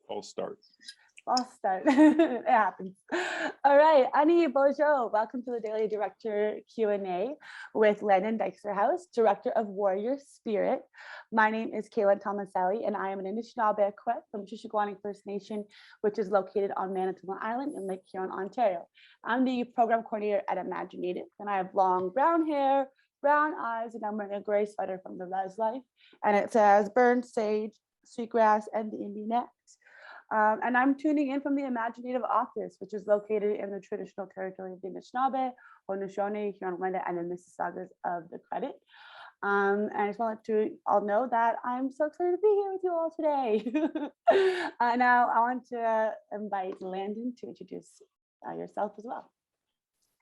False start. False start. It happens. All right, Annie, bonjour. Welcome to the Daily Director Q&A with Landon Dijksterhuis, Director of Warrior Spirit. My name is Kayla Tomaselli, and I am an Anishinaabe from Shuswagonic First Nation, which is located on Manitoulin Island in Lake Huron, Ontario. I'm the program coordinator at imagineNATIVE, and I have long brown hair, brown eyes, and I'm wearing a gray sweater from the Res Life, and it says burn sage, sweetgrass, and the Indigenous. And I'm tuning in from the imagineNATIVE office, which is located in the traditional territory of the Anishinaabe, Haudenosaunee, Huron-Wendat, and the Mississaugas of the Credit. And I just wanted to all know that I'm so excited to be here with you all today. Now I want to invite Landon to introduce yourself as well.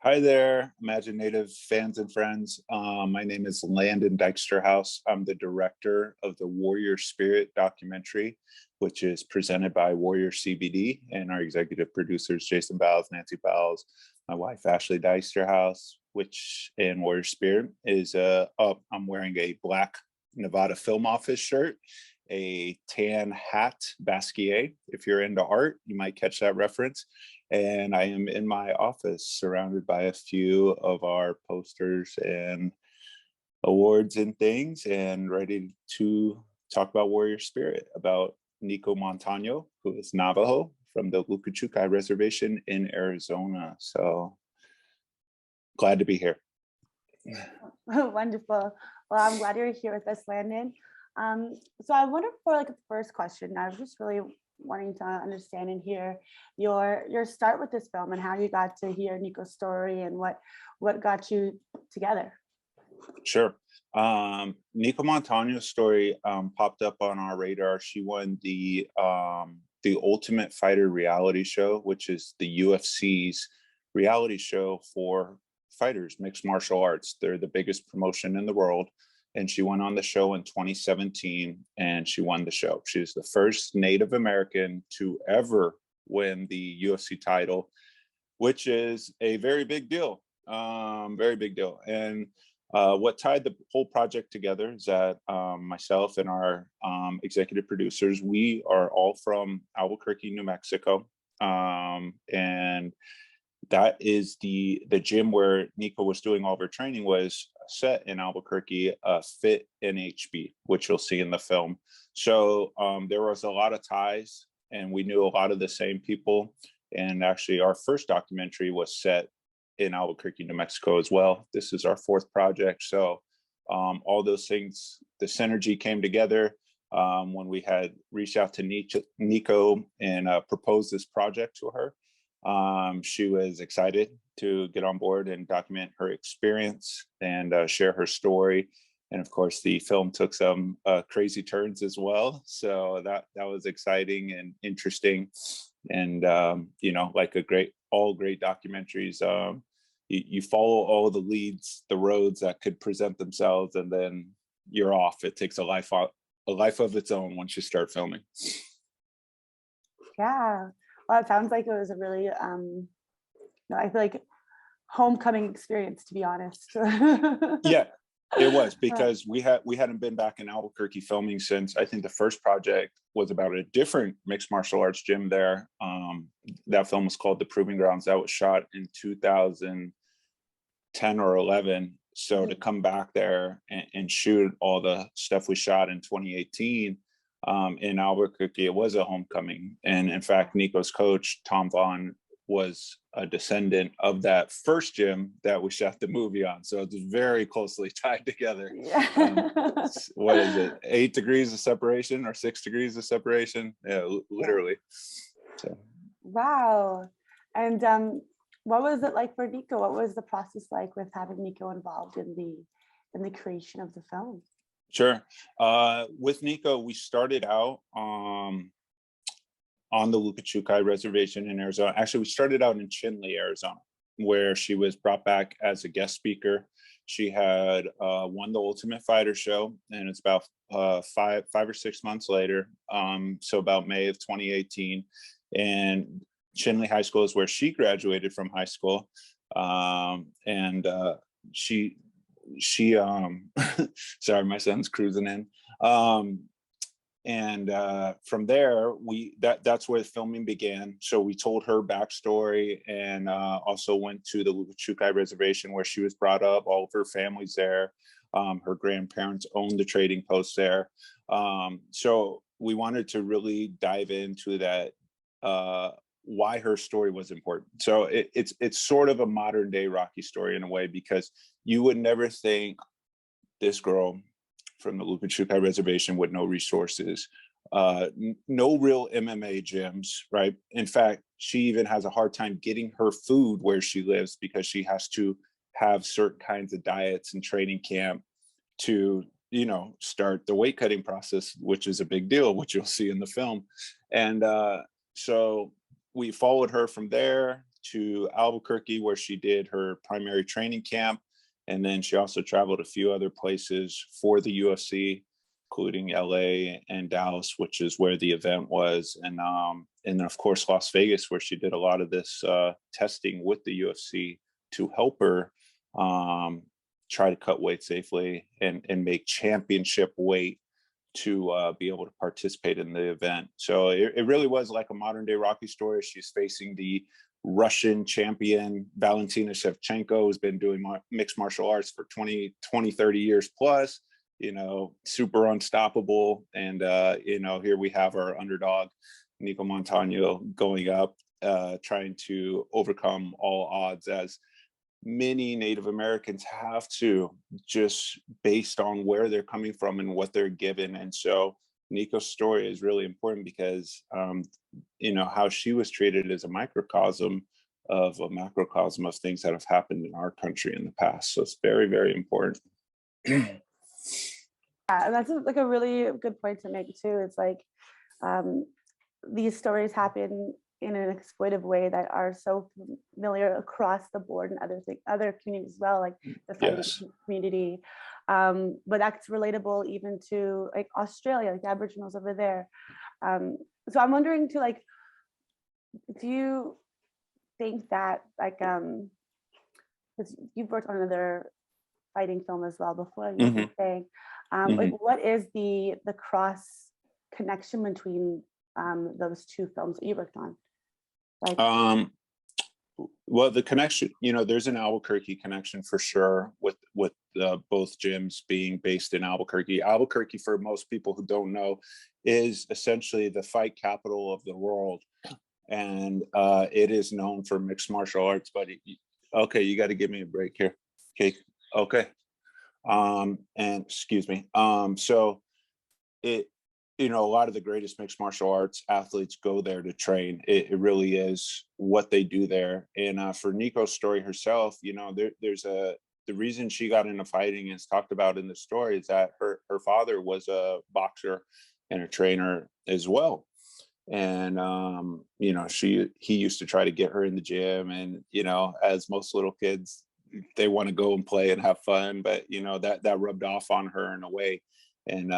Hi there, imagineNATIVE fans and friends. My name is Landon Dijksterhuis. I'm the director of the Warrior Spirit documentary, which is presented by Warrior CBD, and our executive producers, Jason Bowles, Nancy Bowles, my wife, Ashley Dijksterhuis, which in Warrior Spirit is, I'm wearing a black Nevada Film Office shirt, a tan hat, Basquiat. If you're into art, you might catch that reference. And I am in my office surrounded by a few of our posters and awards and things, and ready to talk about Warrior Spirit, about Nico Montano, who is Navajo from the Lukachukai Reservation in Arizona. So glad to be here. Wonderful. Well, I'm glad you're here with us, Landon. So I wonder for like the first question, I was just really wanting to understand and hear your start with this film and how you got to hear Nico's story and what got you together. Sure. Nico Montano's story popped up on our radar. She won the Ultimate Fighter reality show, which is the UFC's reality show for fighters, mixed martial arts. They're the biggest promotion in the world. And she went on the show in 2017 and she won the show. She was the first Native American to ever win the UFC title, which is a very big deal, very big deal. And what tied the whole project together is that myself and our executive producers, we are all from Albuquerque, New Mexico. And that is the gym where Nico was doing all of her training was set in Albuquerque, Fit NHB, which you'll see in the film. So there was a lot of ties and we knew a lot of the same people. And actually our first documentary was set in Albuquerque, New Mexico as well. This is our fourth project. So all those things, the synergy came together when we had reached out to Nico and proposed this project to her. She was excited to get on board and document her experience and share her story. And of course, the film took some crazy turns as well. So that was exciting and interesting. And, you know, like all great documentaries, you follow all the leads, the roads that could present themselves, and then you're off. It takes a life of its own once you start filming. Yeah. Well, it sounds like it was a really, I feel like homecoming experience, to be honest. Yeah, it was, because we hadn't been back in Albuquerque filming since, I think the first project was about a different mixed martial arts gym there. That film was called The Proving Grounds. That was shot in 2010 or 11. So to come back there and shoot all the stuff we shot in 2018, in Albuquerque, it was a homecoming. And in fact, Nico's coach, Tom Vaughn, was a descendant of that first gym that we shot the movie on. So it's very closely tied together. Yeah. What is it? 8 degrees of separation or 6 degrees of separation? Yeah, literally. So. Wow. And what was it like for Nico? What was the process like with having Nico involved in the creation of the film? Sure. With Nico, we started out on the Lukachukai Reservation in Arizona. Actually, we started out in Chinle, Arizona, where she was brought back as a guest speaker. She had won the Ultimate Fighter show, and it's about 5 or 6 months later, so about May of 2018. And Chinle High School is where she graduated from high school. She sorry, my son's cruising in. And from there, that's where the filming began. So we told her backstory, and also went to the Lukachukai Reservation where she was brought up. All of her family's there. Her grandparents owned the trading post there. So we wanted to really dive into that, why her story was important. So it's sort of a modern day Rocky story in a way, because you would never think this girl from the Lukachukai Reservation with no resources, no real MMA gyms, right? In fact, she even has a hard time getting her food where she lives because she has to have certain kinds of diets and training camp to, start the weight cutting process, which is a big deal, which you'll see in the film. And so we followed her from there to Albuquerque, where she did her primary training camp. And then she also traveled a few other places for the UFC, including LA and Dallas, which is where the event was. And then of course, Las Vegas, where she did a lot of this testing with the UFC to help her try to cut weight safely and make championship weight to be able to participate in the event. So it really was like a modern day Rocky story. She's facing the Russian champion Valentina Shevchenko, who's been doing mixed martial arts for 30 years plus, super unstoppable. And, here we have our underdog, Nico Montano, going up, trying to overcome all odds, as many Native Americans have to, just based on where they're coming from and what they're given. And so Nico's story is really important because, how she was treated as a microcosm of a macrocosm of things that have happened in our country in the past. So it's very, very important. Yeah, and that's like a really good point to make too. It's like these stories happen in an exploitive way that are so familiar across the board in other communities as well, like the fighting community. But that's relatable even to like Australia, like the Aboriginals over there. So I'm wondering too, like, do you think that like, because you've worked on another fighting film as well before, you were saying, like what is the cross connection between those two films that you worked on? Like, well, the connection, there's an Albuquerque connection for sure with both gyms being based in Albuquerque. Albuquerque, for most people who don't know, is essentially the fight capital of the world. And it is known for mixed martial arts, but okay, you got to give me a break here. Okay. And excuse me. So a lot of the greatest mixed martial arts athletes go there to train. It really is what they do there. And for Nico's story herself, the reason she got into fighting is talked about in the story is that her father was a boxer and a trainer as well. And he used to try to get her in the gym, and as most little kids, they want to go and play and have fun, but that rubbed off on her in a way. And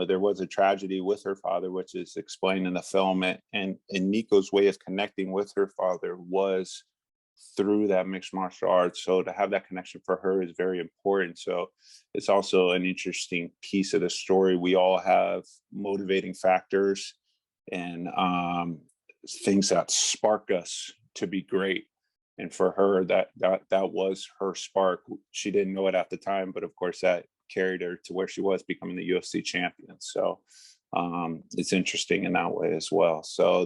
there was a tragedy with her father, which is explained in the film, and Nico's way of connecting with her father was through that mixed martial arts. So to have that connection for her is very important. So it's also an interesting piece of the story. We all have motivating factors and things that spark us to be great. And for her, that was her spark. She didn't know it at the time, but of course that carried her to where she was, becoming the UFC champion. So it's interesting in that way as well. So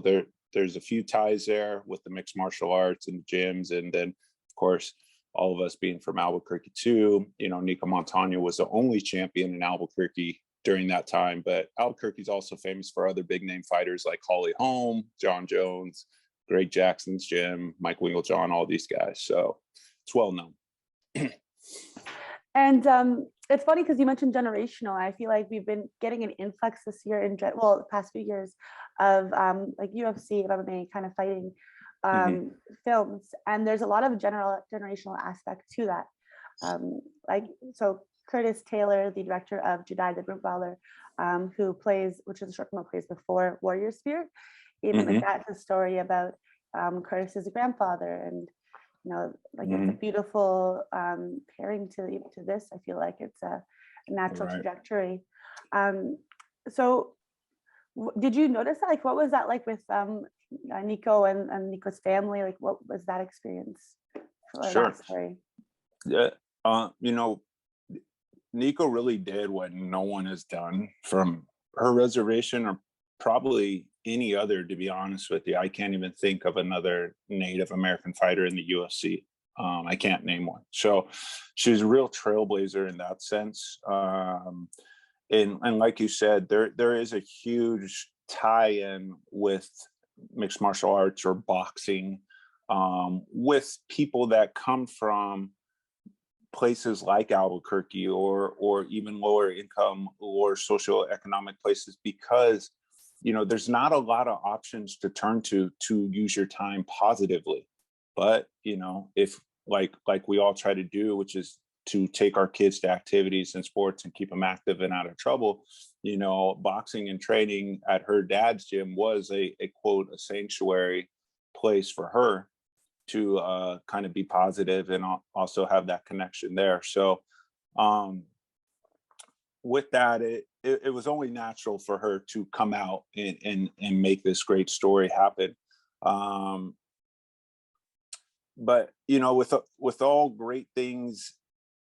there's a few ties there with the mixed martial arts and gyms. And then of course, all of us being from Albuquerque too, Nico Montano was the only champion in Albuquerque during that time, but Albuquerque is also famous for other big name fighters like Holly Holm, John Jones, Greg Jackson's gym, Mike Winkeljohn, all these guys. So it's well known. And it's funny because you mentioned generational. I feel like we've been getting an influx this year the past few years of like UFC, MMA kind of fighting films, and there's a lot of generational aspect to that. So Curtis Taylor, the director of Jadai The Broome, which is a short film that plays before Warrior Spirit, even like that's a story about Curtis's grandfather, and it's a beautiful pairing to this. I feel like it's a natural trajectory. So Did you notice that? Like, what was that like with Nico and Nico's family? Like, what was that experience for Sure. that story? Yeah. You know, Nico really did what no one has done from her reservation, or probably any other, to be honest with you. I can't even think of another Native American fighter in the UFC. I can't name one. So she's a real trailblazer in that sense. And like you said, there is a huge tie-in with mixed martial arts or boxing, with people that come from places like Albuquerque, or even lower income or socioeconomic places, because there's not a lot of options to turn to use your time positively. But if like we all try to do, which is to take our kids to activities and sports and keep them active and out of trouble, boxing and training at her dad's gym was a quote, a sanctuary place for her to kind of be positive and also have that connection there. So with that, it was only natural for her to come out and make this great story happen. But with all great things,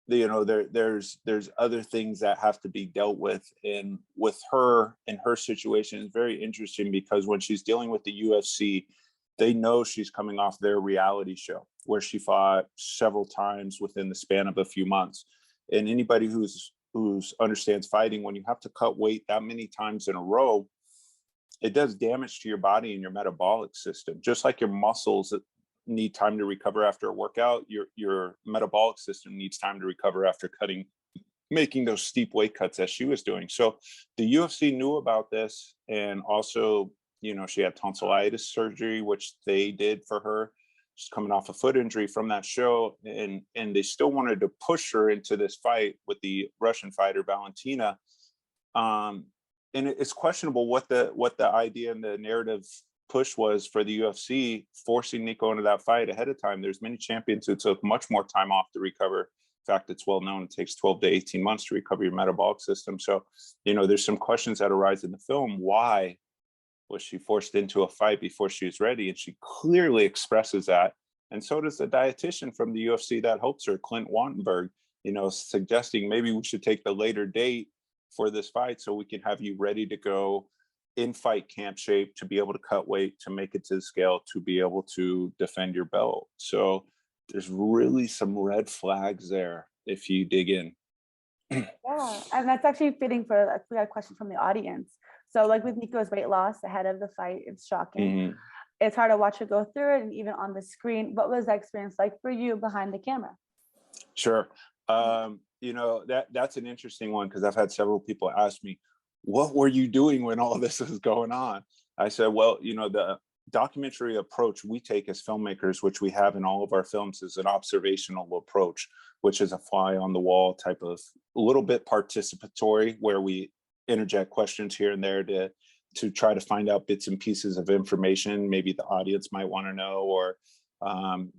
there's other things that have to be dealt with. And with her and her situation is very interesting, because when she's dealing with the UFC, they know she's coming off their reality show where she fought several times within the span of a few months. And anybody who's understands fighting, when you have to cut weight that many times in a row, it does damage to your body and your metabolic system. Just like your muscles need time to recover after a workout, your metabolic system needs time to recover after making those steep weight cuts as she was doing. So the UFC knew about this, and also she had tonsillitis surgery, which they did for her. She's coming off a foot injury from that show, and they still wanted to push her into this fight with the Russian fighter Valentina. And it's questionable what the idea and the narrative push was for the UFC forcing Nico into that fight ahead of time. There's many champions who took much more time off to recover. In fact, it's well known it takes 12 to 18 months to recover your metabolic system. So, there's some questions that arise in the film. Why was she forced into a fight before she was ready? And she clearly expresses that. And so does the dietitian from the UFC that helps her, Clint Wantenberg, suggesting maybe we should take the later date for this fight so we can have you ready to go in fight camp shape, to be able to cut weight, to make it to the scale, to be able to defend your belt. So there's really some red flags there if you dig in. Yeah, and that's actually fitting for a question from the audience. So like with Nico's weight loss ahead of the fight, it's shocking. Mm-hmm. It's hard to watch her go through it, and even on the screen. What was that experience like for you behind the camera? Sure. That's an interesting one, because I've had several people ask me, what were you doing when all this was going on? I said, well, the documentary approach we take as filmmakers, which we have in all of our films, is an observational approach, which is a fly on the wall type of, a little bit participatory, where we interject questions here and there to try to find out bits and pieces of information maybe the audience might want to know, or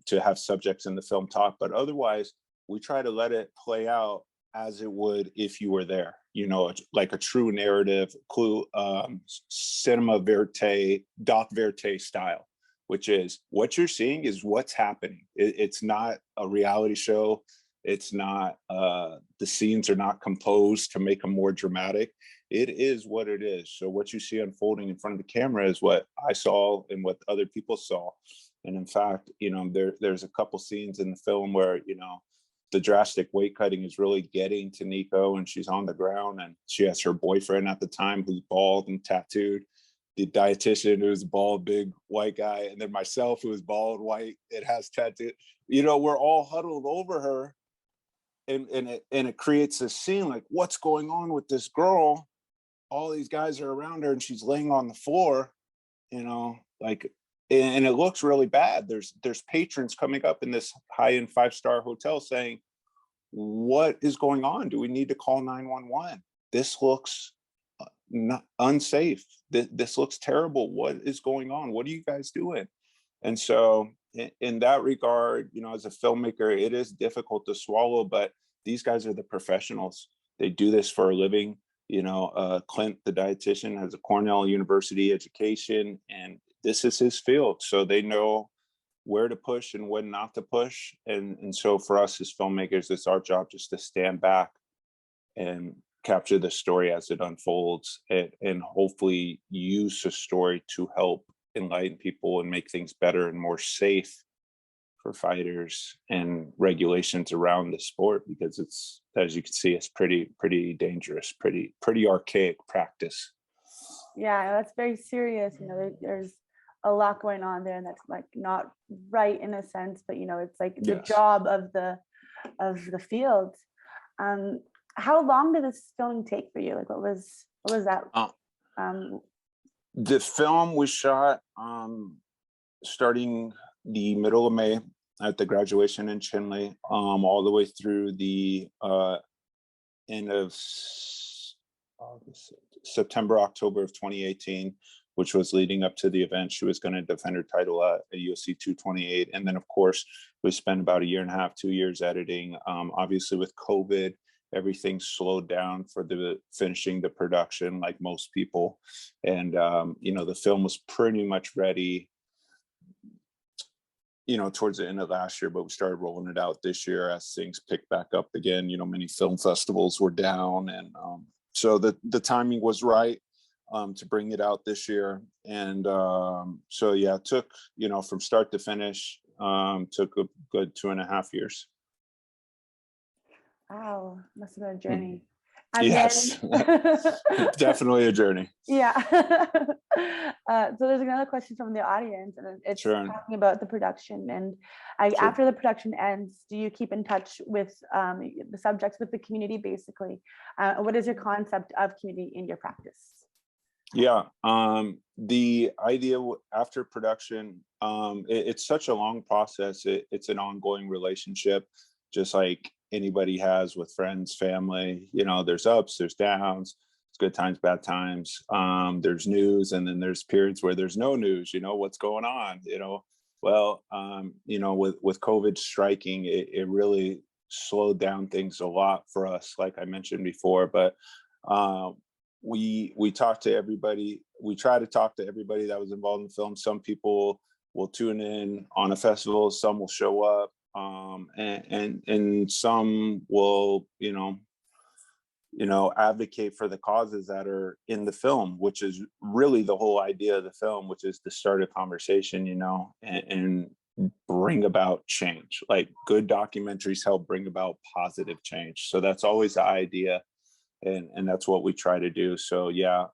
to have subjects in the film talk. But otherwise, we try to let it play out as it would if you were there, like a true narrative, cinema verite, doc verite style, which is what you're seeing is what's happening. It's not a reality show. It's not, the scenes are not composed to make them more dramatic. It is what it is. So what you see unfolding in front of the camera is what I saw and what other people saw. And in fact, there's a couple scenes in the film where, the drastic weight cutting is really getting to Nico, and she's on the ground, and she has her boyfriend at the time who's bald and tattooed, the dietitian who's bald, big white guy, and then myself who is bald, white, it has tattoo. We're all huddled over her, and it creates a scene like, what's going on with this girl? All these guys are around her, and she's laying on the floor, like, and it looks really bad. There's patrons coming up in this high-end 5-star hotel saying, what is going on? Do we need to call 911? This looks not unsafe. This looks terrible. What is going on? What are you guys doing? And so in that regard, as a filmmaker, it is difficult to swallow, but these guys are the professionals. They do this for a living. Clint, the dietitian, has a Cornell University education, and this is his field. So they know where to push and when not to push. And so for us as filmmakers, it's our job just to stand back and capture the story as it unfolds, and hopefully use the story to help enlighten people and make things better and more safe for fighters and regulations around the sport, because it's, as you can see, it's pretty dangerous, pretty archaic practice. Yeah, that's very serious. There's a lot going on there, and that's like not right in a sense, but it's like the Yes. job of the field. How long did this film take for you? Like, what was that? The film was shot starting the middle of May at the graduation in Chinle, all the way through the end of September, October of 2018, which was leading up to the event. She was going to defend her title at UFC 228. And then, of course, we spent about 1.5 years, 2 years editing. Obviously, with COVID, everything slowed down for the finishing the production, like most people. And, the film was pretty much ready, towards the end of last year, but we started rolling it out this year as things picked back up again. Many film festivals were down. And so the timing was right to bring it out this year. And so, yeah, it took, from start to finish, took a good 2.5 years. Wow, must have been a journey. And yes, definitely a journey. Yeah. So there's another question from the audience, and it's talking about the production. And after the production ends, do you keep in touch with the subjects, with the community, basically? What is your concept of community in your practice? Yeah, the idea after production, it's such a long process. It's an ongoing relationship, just like anybody has with friends, family. There's ups, there's downs, it's good times, bad times. There's news, and then there's periods where there's no news. What's going on? Well, with COVID striking, it really slowed down things a lot for us, like I mentioned before. But we talk to everybody. We try to talk to everybody that was involved in the film. Some people will tune in on a festival, some will show up, and some will, advocate for the causes that are in the film, which is really the whole idea of the film, which is to start a conversation, and bring about change. Like, good documentaries help bring about positive change. So that's always the idea. And that's what we try to do. So yeah,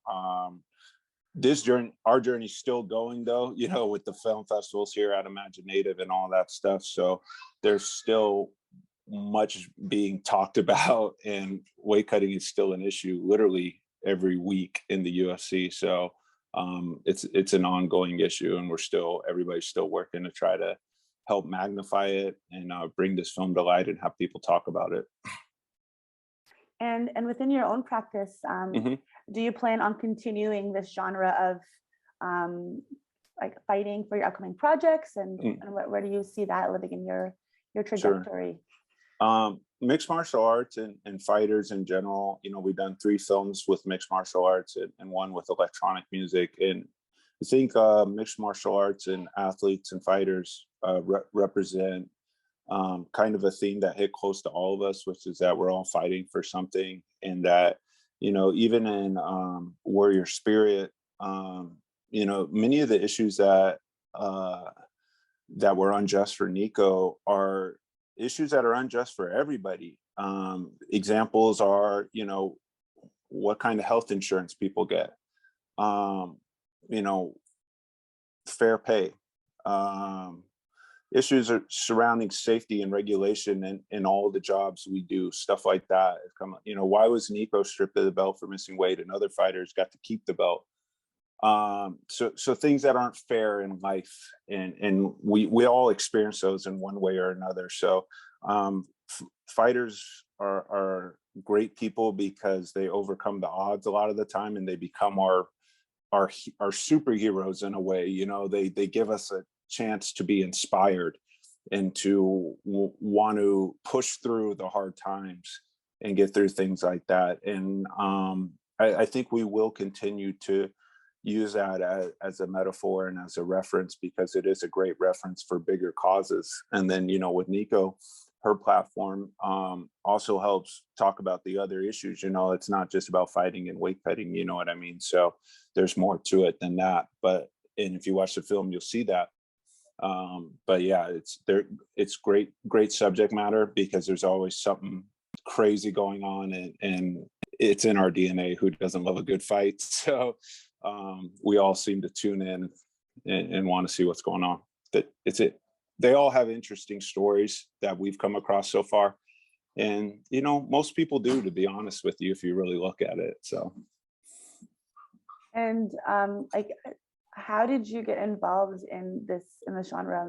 our journey's still going, though, with the film festivals here at imagineNATIVE and all that stuff. So there's still much being talked about, and weight cutting is still an issue literally every week in the UFC. So it's an ongoing issue, and everybody's still working to try to help magnify it and bring this film to light and have people talk about it. And within your own practice, do you plan on continuing this genre of like fighting for your upcoming projects, and where do you see that living in your trajectory? Sure. Mixed martial arts and fighters in general, we've done 3 films with mixed martial arts and 1 with electronic music. And I think mixed martial arts and athletes and fighters represent kind of a theme that hit close to all of us, which is that we're all fighting for something. And that, even in Warrior Spirit, many of the issues that were unjust for Nico are issues that are unjust for everybody. Examples are, what kind of health insurance people get, fair pay, issues are surrounding safety and regulation in all the jobs we do, stuff like that. Why was Nico stripped of the belt for missing weight and other fighters got to keep the belt? So things that aren't fair in life, and we all experience those in one way or another. So fighters are great people because they overcome the odds a lot of the time, and they become our superheroes in a way. They give us a chance to be inspired and to want to push through the hard times and get through things like that. And I think we will continue to use that as a metaphor and as a reference, because it is a great reference for bigger causes. And then, you know, with Nico, her platform also helps talk about the other issues. You know, it's not just about fighting and weight cutting, you know what I mean? So there's more to it than that. And if you watch the film, you'll see that. But yeah, it's great subject matter, because there's always something crazy going on, and it's in our DNA. Who doesn't love a good fight? So we all seem to tune in and want to see what's going on. They all have interesting stories that we've come across so far. And, you know, most people do, to be honest with you, if you really look at it. So. And like, how did you get involved in the genre?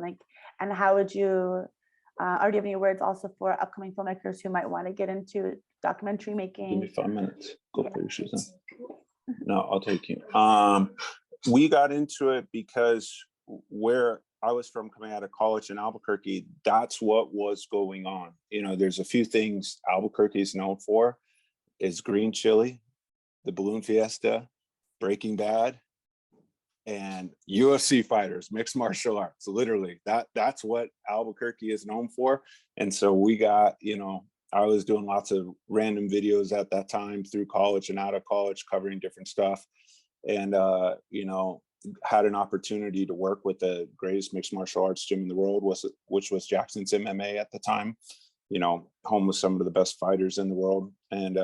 And how would you, or do you have any words also for upcoming filmmakers who might want to get into documentary making? Give me 5 minutes. Go for your shoes. No, I'll take you. We got into it because where I was from, coming out of college in Albuquerque, that's what was going on. You know, there's a few things Albuquerque is known for: is green chili, the balloon fiesta, Breaking Bad, and UFC fighters, mixed martial arts. Literally, that's what Albuquerque is known for. And so we got, you know, I was doing lots of random videos at that time through college and out of college, covering different stuff. And, you know, had an opportunity to work with the greatest mixed martial arts gym in the world, which was Jackson's MMA at the time, you know, home with some of the best fighters in the world. And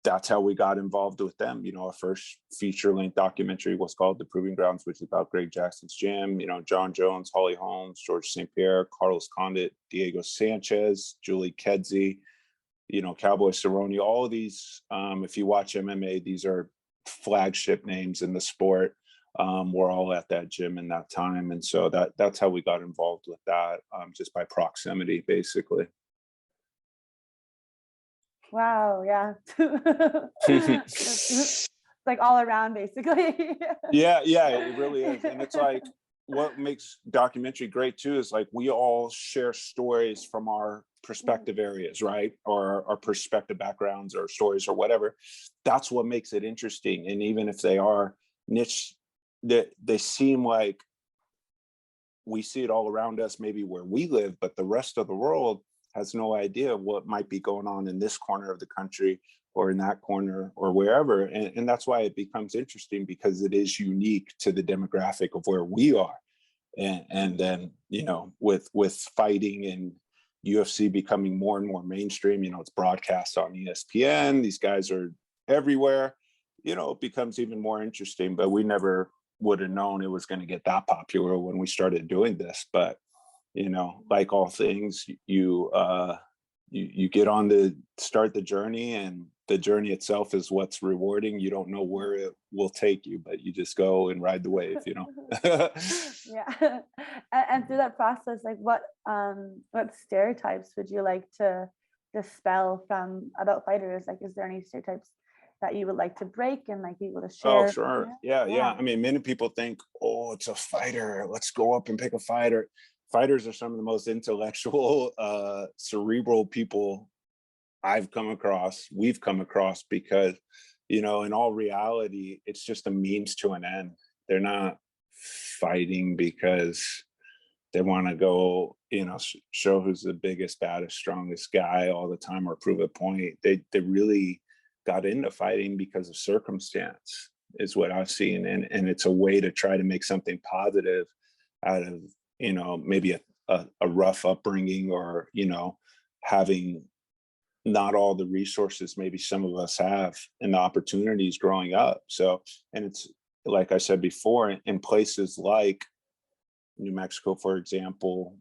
that's how we got involved with them. You know, our first feature-length documentary was called The Proving Grounds, which is about Greg Jackson's gym. You know, John Jones, Holly Holmes, George St. Pierre, Carlos Condit, Diego Sanchez, Julie Kedzie, you know, Cowboy Cerrone. All of these, if you watch MMA, these are flagship names in the sport. We're all at that gym in that time. And so that's how we got involved with that, just by proximity, basically. Wow, yeah. It's like all around, basically. Yeah, it really is. And it's like, what makes documentary great too is like we all share stories from our perspective areas, right? Or our perspective backgrounds or stories or whatever. That's what makes it interesting. And even if they are niche, they seem like we see it all around us, maybe where we live, but the rest of the world has no idea what might be going on in this corner of the country or in that corner or wherever. And that's why it becomes interesting, because it is unique to the demographic of where we are. And then, you know, with fighting and UFC becoming more and more mainstream, you know, it's broadcast on ESPN, these guys are everywhere, you know, it becomes even more interesting. But we never would have known it was going to get that popular when we started doing this. But, you know, like all things, you get on to start the journey, and the journey itself is what's rewarding. You don't know where it will take you, but you just go and ride the wave, you know. Yeah. And through that process, like what stereotypes would you like to dispel about fighters? Like, is there any stereotypes that you would like to break and like be able to share? Oh, sure. Yeah. I mean, many people think, oh, it's a fighter, let's go up and pick a fighter. Fighters are some of the most intellectual, cerebral people we've come across, because, you know, in all reality, it's just a means to an end. They're not fighting because they want to go, you know, show who's the biggest, baddest, strongest guy all the time or prove a point. They really got into fighting because of circumstance, is what I've seen. And it's a way to try to make something positive out of, you know, maybe a rough upbringing, or, you know, having not all the resources maybe some of us have and the opportunities growing up. So, and it's like I said before, in places like New Mexico, for example,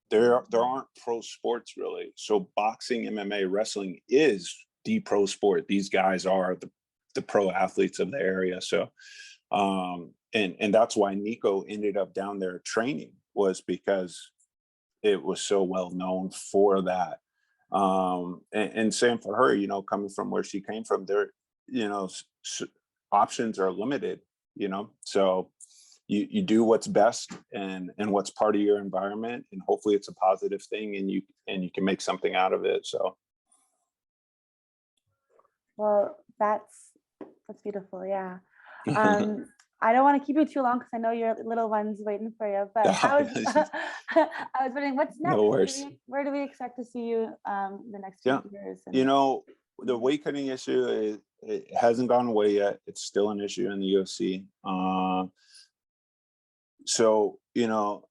there aren't pro sports really. So boxing, MMA, wrestling is the pro sport. These guys are the pro athletes of the area. So, and that's why Nico ended up down there training, was because it was so well known for that. And same for her, you know, coming from where she came from, there, you know, options are limited, you know, so you do what's best and what's part of your environment, and hopefully it's a positive thing, and you can make something out of it. So Well, that's beautiful. Yeah. I don't want to keep you too long because I know your little one's waiting for you. But I was wondering, what's next? No worries. Where do we expect to see you the next few years? And... You know, the weight cutting issue it hasn't gone away yet. It's still an issue in the UFC. So you know,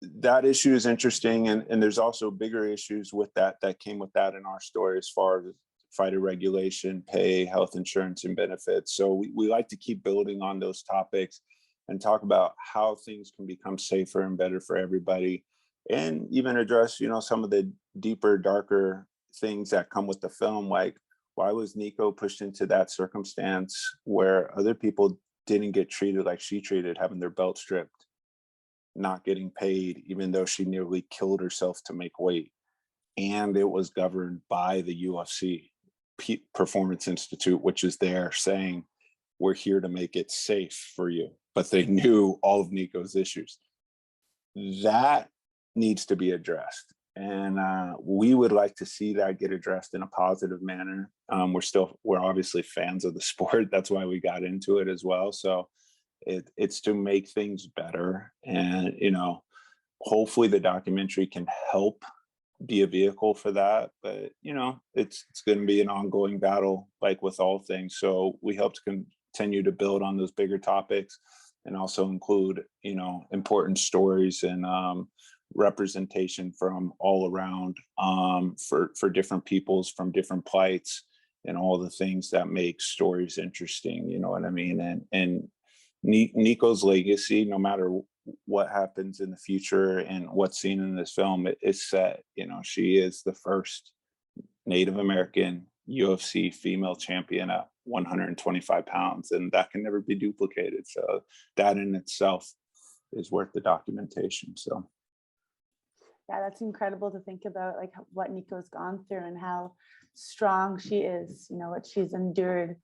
that issue is interesting, and there's also bigger issues with that came with that in our story as far as fighter regulation, pay, health insurance, and benefits. So we like to keep building on those topics and talk about how things can become safer and better for everybody, and even address, you know, some of the deeper, darker things that come with the film, like why was Nico pushed into that circumstance where other people didn't get treated like she treated, having their belt stripped, not getting paid, even though she nearly killed herself to make weight. And it was governed by the UFC Performance Institute, which is there saying, we're here to make it safe for you. But they knew all of Nico's issues. That needs to be addressed. And we would like to see that get addressed in a positive manner. We're obviously fans of the sport. That's why we got into it as well. So it's to make things better. And, you know, hopefully the documentary can help be a vehicle for that. But, you know, it's going to be an ongoing battle, like with all things. So we hope to continue to build on those bigger topics and also include, you know, important stories and representation from all around for different peoples from different plights and all the things that make stories interesting, you know what I mean? And Nico's legacy, no matter what happens in the future and what's seen in this film, is set. You know, she is the first Native American UFC female champion at 125 pounds, and that can never be duplicated. So that in itself is worth the documentation. So yeah, that's incredible to think about, like what Nico's gone through and how strong she is, you know, what she's endured.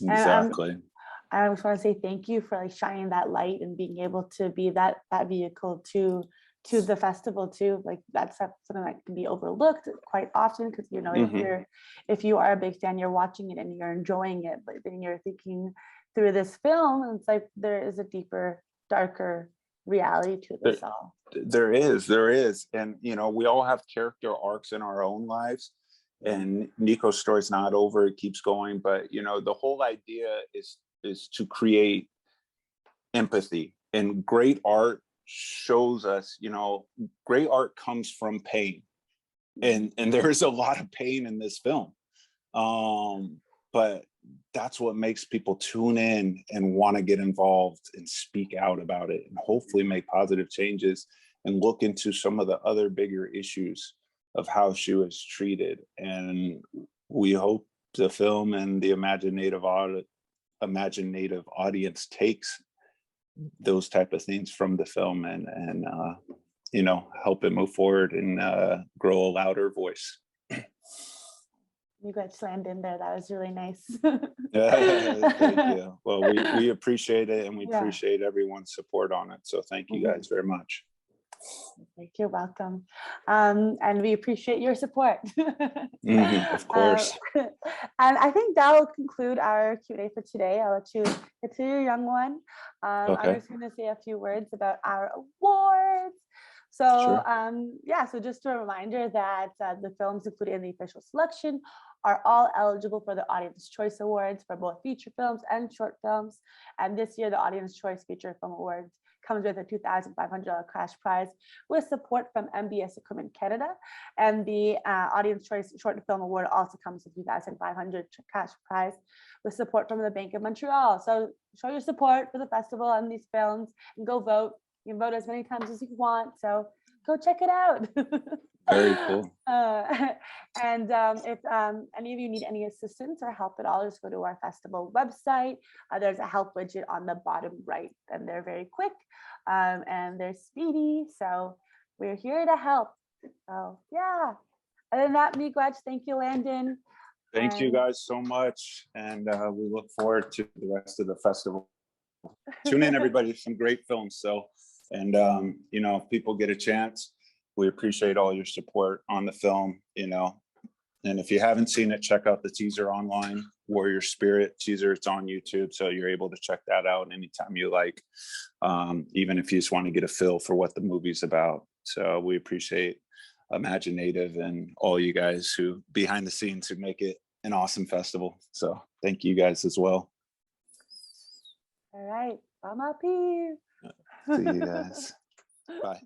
Exactly. And, I just want to say thank you for like shining that light and being able to be that vehicle to the festival too. Like that's something that can be overlooked quite often, because, you know, if you are a big fan, you're watching it and you're enjoying it, but then you're thinking through this film, and it's like there is a deeper, darker reality to this all. There is. And, you know, we all have character arcs in our own lives. And Nico's story's not over, it keeps going. But, you know, the whole idea is to create empathy. And great art shows us, you know, great art comes from pain. And there's a lot of pain in this film. But that's what makes people tune in and want to get involved and speak out about it and hopefully make positive changes and look into some of the other bigger issues of how she was treated. And we hope the film and the imagineNATIVE audience takes those type of things from the film and you know, help it move forward and grow a louder voice. You got slammed in there. That was really nice. Thank you. Well, we appreciate it, and we appreciate everyone's support on it. So thank you guys very much. You're welcome. And we appreciate your support. Of course. And I think that will conclude our Q&A for today. I'll let you get to your young one. I'm just going to say a few words about our awards. So so just a reminder that the films included in the official selection are all eligible for the Audience Choice Awards for both feature films and short films. And this year, the Audience Choice Feature Film Awards comes with a $2,500 cash prize with support from MBS Equipment Canada. And the Audience Choice Short Film Award also comes with $2,500 cash prize with support from the Bank of Montreal. So show your support for the festival and these films and go vote. You can vote as many times as you want. So go check it out. Very cool. And if any of you need any assistance or help at all, just go to our festival website. There's a help widget on the bottom right, and they're very quick and they're speedy. So we're here to help. So yeah. Other than that, Miigwech, thank you, Landon. Thank you guys so much. And we look forward to the rest of the festival. Tune in, everybody, some great films. So, and you know, if people get a chance, we appreciate all your support on the film, you know, and if you haven't seen it, check out the teaser online. Warrior Spirit teaser. It's on YouTube, so you're able to check that out anytime you like, even if you just want to get a feel for what the movie's about. So we appreciate imagineNATIVE and all you guys who behind the scenes who make it an awesome festival. So thank you guys as well. All right, Bama P. See you guys. Bye.